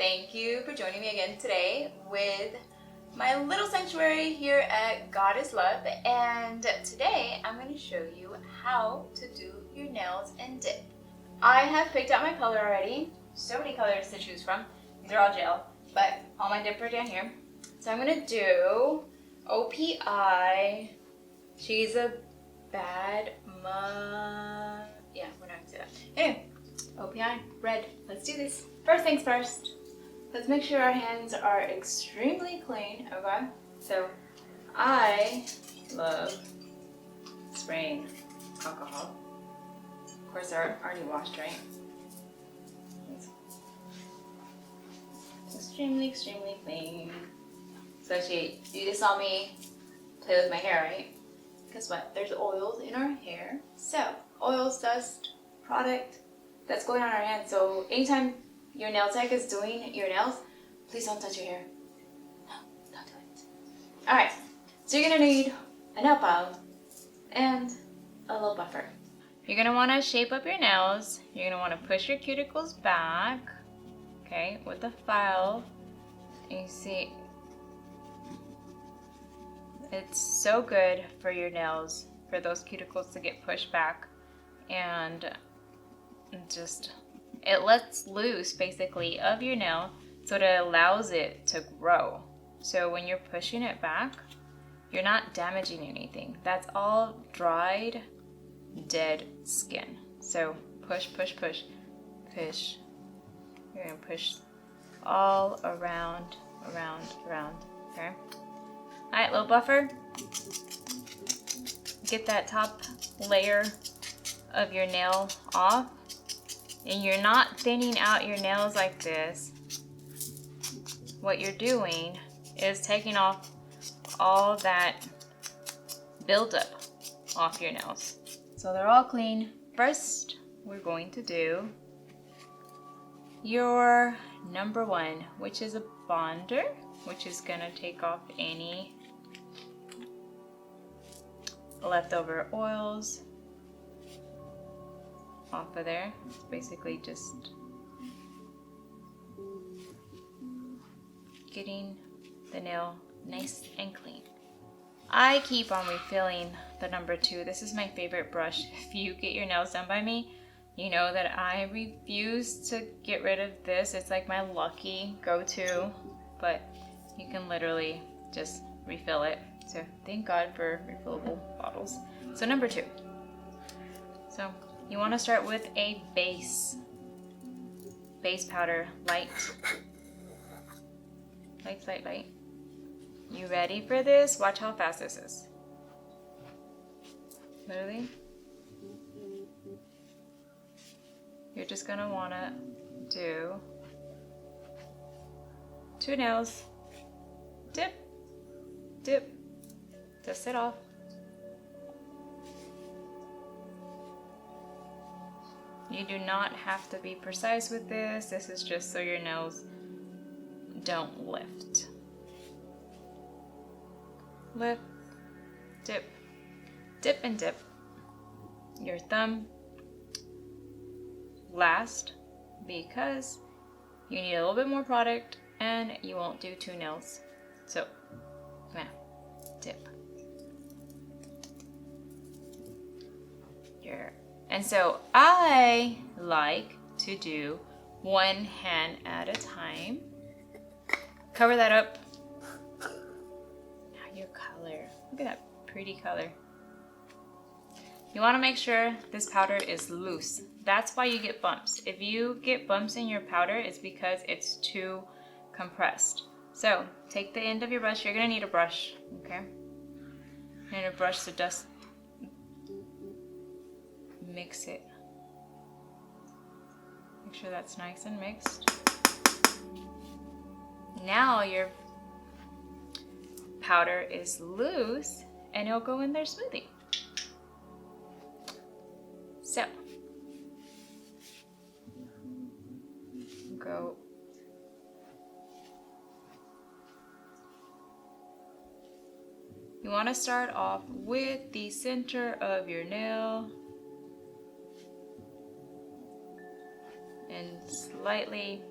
Thank you for joining me again today with my little sanctuary here at Goddiss Love, and today I'm going to show you how to do your nails in dip. I have picked out my color already. So many colors to choose from. These are all gel, but all my dip are down here. So I'm going to do OPI. She's a bad mom. Yeah, we're not going to do that. Anyway, OPI, red. Let's do this. First things first. Let's make sure our hands are extremely clean, okay? So, I love spraying alcohol. Of course, they're already washed, right? Extremely clean. Especially, you just saw me play with my hair, right? Guess what? There's oils in our hair. So, oils, dust, product that's going on our hands. So, anytime your nail tech is doing your nails, please don't touch your hair. No, don't do it. Alright, so you're gonna need a nail file and a little buffer. You're gonna wanna shape up your nails. You're gonna wanna push your cuticles back, okay, with the file. And you see, it's so good for your nails, for those cuticles to get pushed back, and just it lets loose basically of your nail, so it allows it to grow. So when you're pushing it back, you're not damaging anything. That's all dried, dead skin. So push. You're gonna push all around, okay? All right, little buffer. Get that top layer of your nail off. And you're not thinning out your nails like this. What you're doing is taking off all that buildup off your nails. So they're all clean. First, we're going to do your number one, which is a bonder, which is gonna take off any leftover oils off of there. It's basically just getting the nail nice and clean. I keep on refilling the number two. This is my favorite brush. If you get your nails done by me, you know that I refuse to get rid of this. It's like my lucky go-to, but you can literally just refill it. So thank God for refillable bottles. So number two. So you want to start with a base powder, light. You ready for this? Watch how fast this is. Literally. You're just gonna want to do 2 nails. Dip, dust it off. You do not have to be precise with this. This is just so your nails don't lift. Lift, dip, dip and dip. Your thumb last because you need a little bit more product and you won't do 2 nails. So, yeah, dip. And so I like to do 1 hand at a time. Cover that up. Now your color. Look at that pretty color. You want to make sure this powder is loose. That's why you get bumps. If you get bumps in your powder, it's because it's too compressed. So take the end of your brush. You're going to need a brush, okay? And a brush to dust. Mix it. Make sure that's nice and mixed. Now your powder is loose and it'll go in there smoothly. So, go. You want to start off with the center of your nail and slightly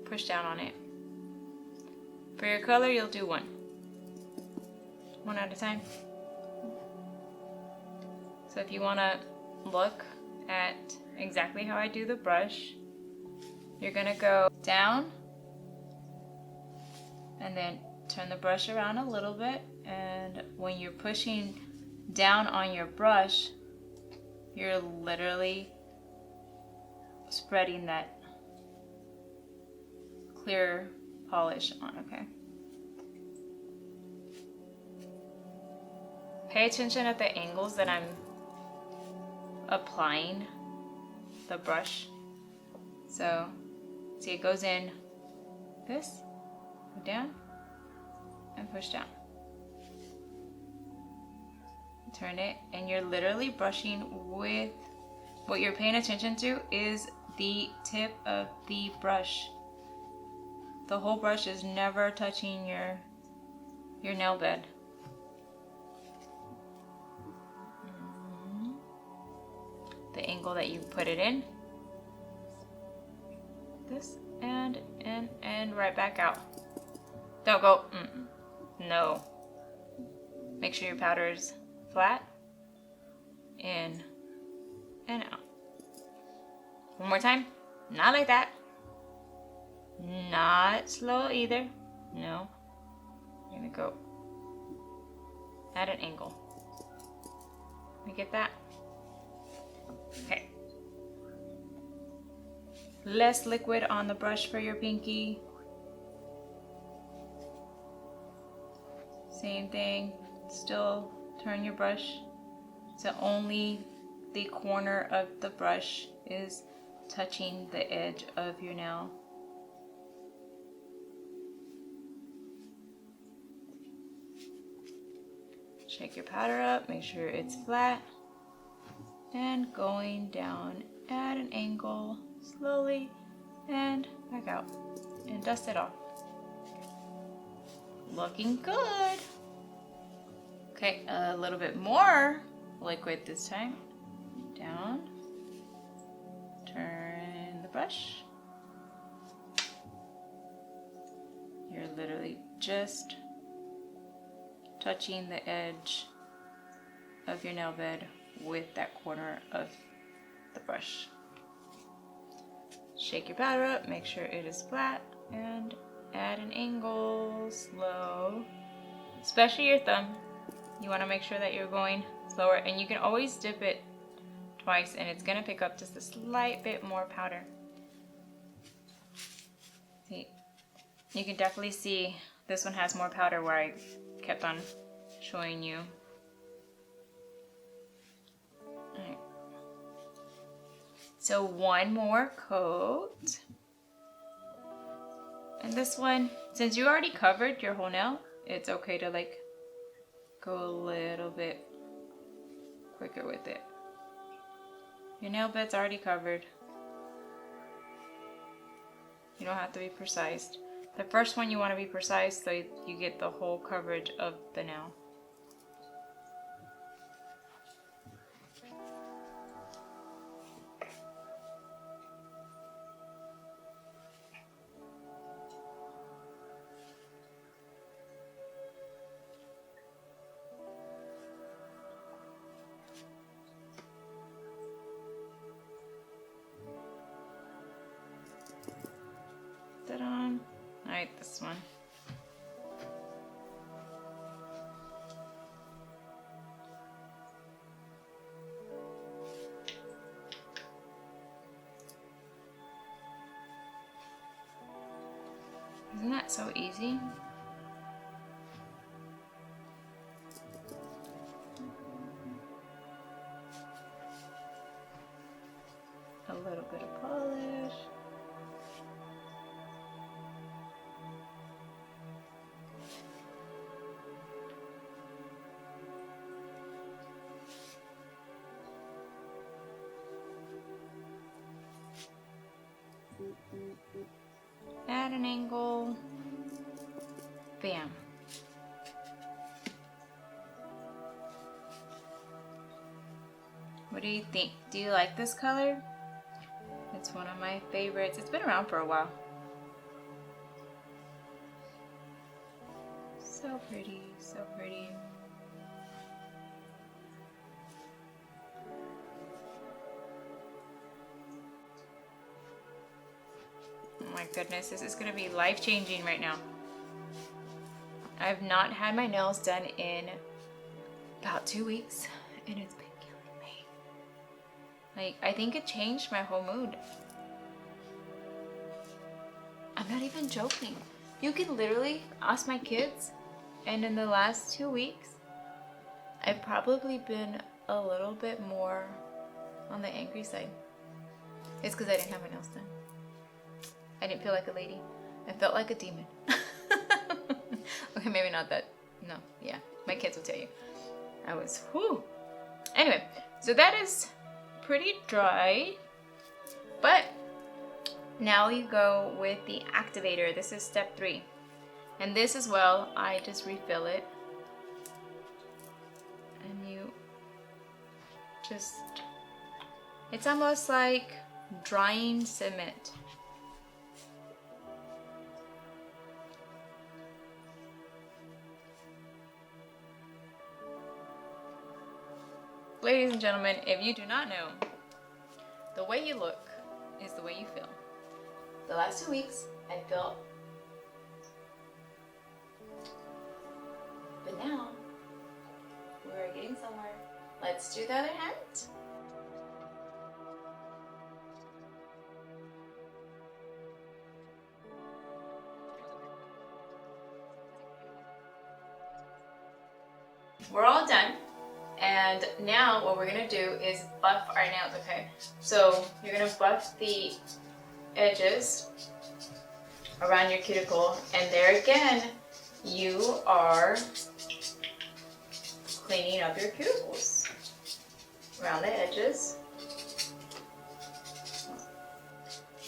push down on it. For your color, you'll do one at a time. So if you want to look at exactly how I do the brush, you're going to go down and then turn the brush around a little bit, and when you're pushing down on your brush, you're literally spreading that clear polish on, okay? Pay attention at the angles that I'm applying the brush. So, see, it goes in this, go down, and push down. Turn it, and you're literally brushing with, what you're paying attention to is the tip of the brush. The whole brush is never touching your nail bed. The angle that you put it in, this, and right back out. Don't go, no. Make sure your powder is flat, in and out. One more time, not like that. Not slow either, no. You're gonna go at an angle. You get that? Okay. Less liquid on the brush for your pinky. Same thing. Still turn your brush so only the corner of the brush is touching the edge of your nail. Shake your powder up, make sure it's flat. And going down at an angle slowly and back out, and dust it off. Looking good. Okay, a little bit more liquid this time. Down, turn the brush. You're literally just touching the edge of your nail bed with that corner of the brush. Shake your powder up, make sure it is flat, and at an angle, slow. Especially your thumb. You want to make sure that you're going slower, and you can always dip it twice and it's going to pick up just a slight bit more powder. See, you can definitely see this one has more powder where I kept on showing you. Alright. So one more coat. And this one, since you already covered your whole nail, it's okay to like go a little bit quicker with it. Your nail bed's already covered. You don't have to be precise. The first one you want to be precise so you get the whole coverage of the nail. That on. Alright, this one. Isn't that so easy? A little bit of polish. At an angle. Bam. What do you think? Do you like this color? It's one of my favorites. It's been around for a while. So pretty, so pretty. Oh my goodness, this is gonna be life-changing right now. I've not had my nails done in about 2 weeks, and it's been killing me. Like, I think it changed my whole mood. I'm not even joking. You can literally ask my kids, and in the last 2 weeks, I've probably been a little bit more on the angry side. It's because I didn't have my nails done. I didn't feel like a lady. I felt like a demon. Okay, maybe not that. No, yeah. My kids will tell you. I was, whew. Anyway, so that is pretty dry. But now you go with the activator. This is step 3. And this as well, I just refill it. And you just, it's almost like drying cement. Ladies and gentlemen, if you do not know, the way you look is the way you feel. The last 2 weeks, I felt, but now we're getting somewhere. Let's do the other hand. We're all done. And now what we're gonna do is buff our nails, okay? So you're gonna buff the edges around your cuticle, and there again, you are cleaning up your cuticles around the edges.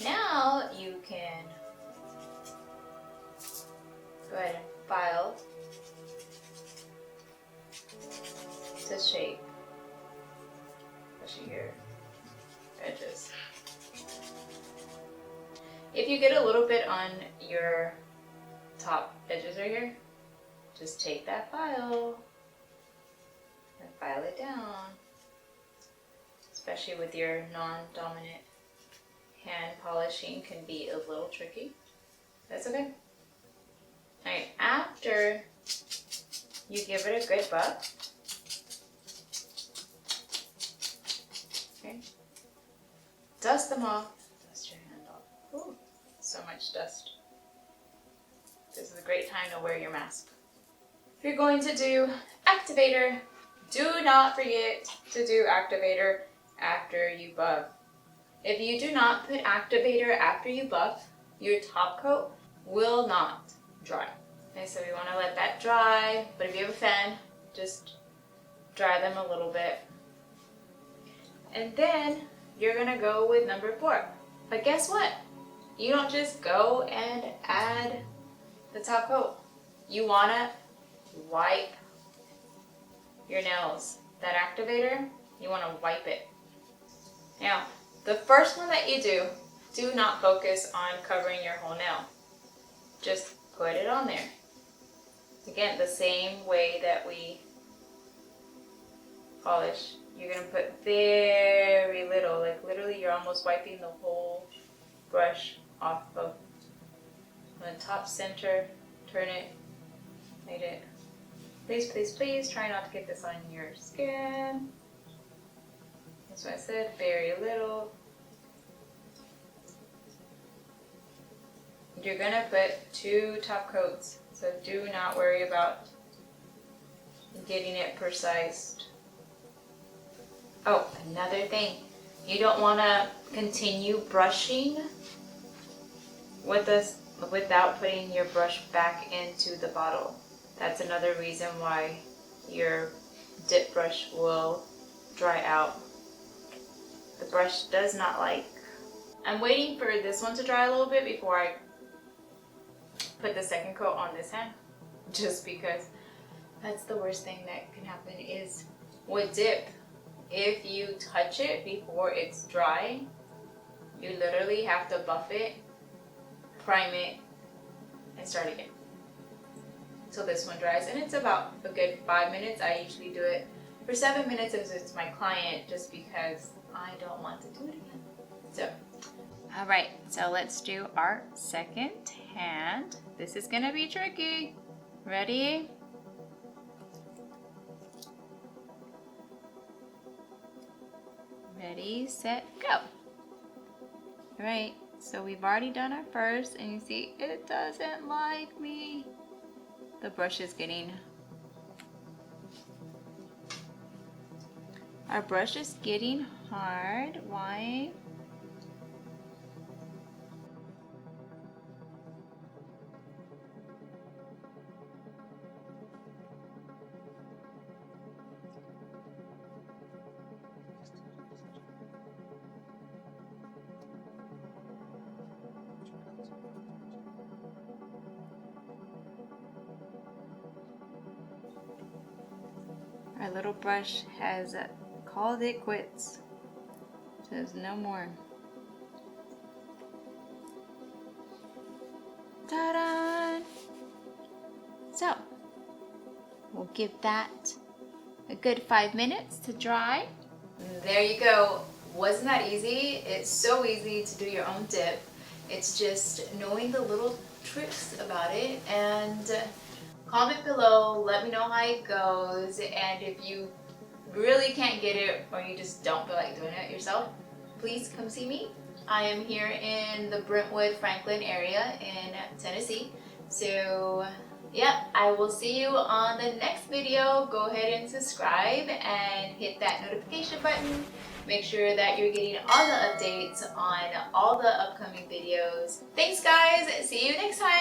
Now you can go ahead and file to shape, especially your edges. If you get a little bit on your top edges right here, just take that file and file it down, especially with your non-dominant hand. Polishing can be a little tricky. That's okay. Alright, after you give it a good buff, okay, dust them off. Dust your hand off. Ooh, so much dust. This is a great time to wear your mask. If you're going to do activator, do not forget to do activator after you buff. If you do not put activator after you buff, your top coat will not dry. Okay, so we want to let that dry, but if you have a fan, just dry them a little bit. And then you're gonna go with number 4. But guess what? You don't just go and add the top coat. You wanna wipe your nails. That activator, you wanna wipe it. Now, the first one that you do not focus on covering your whole nail. Just put it on there. Again, the same way that we polish. You're gonna put very little, like literally you're almost wiping the whole brush off of the top center. Turn it, hide it. Please, please, please try not to get this on your skin. That's what I said, very little. You're gonna put 2 top coats, so do not worry about getting it precise. Oh, another thing, you don't want to continue brushing with this without putting your brush back into the bottle. That's another reason why your dip brush will dry out. The brush does not like. I'm waiting for this one to dry a little bit before I put the second coat on this hand, just because that's the worst thing that can happen is with dip. If you touch it before it's dry, you literally have to buff it, prime it, and start again. until this one dries, and it's about a good 5 minutes. I usually do it for 7 minutes if it's my client, just because I don't want to do it again. So, all right, so let's do our second hand. This is gonna be tricky. Ready? Ready, set, go. All right, so we've already done our first, and you see it doesn't like me. The brush is getting, our brush is getting hard. Why? Our little brush has called it quits. Says no more. Ta-da! So, we'll give that a good 5 minutes to dry. There you go. Wasn't that easy? It's so easy to do your own dip. It's just knowing the little tricks about it, and comment below, let me know how it goes, and if you really can't get it or you just don't feel like doing it yourself, please come see me. I am here in the Brentwood, Franklin area in Tennessee. So yeah, I will see you on the next video. Go ahead and subscribe and hit that notification button. Make sure that you're getting all the updates on all the upcoming videos. Thanks guys, see you next time.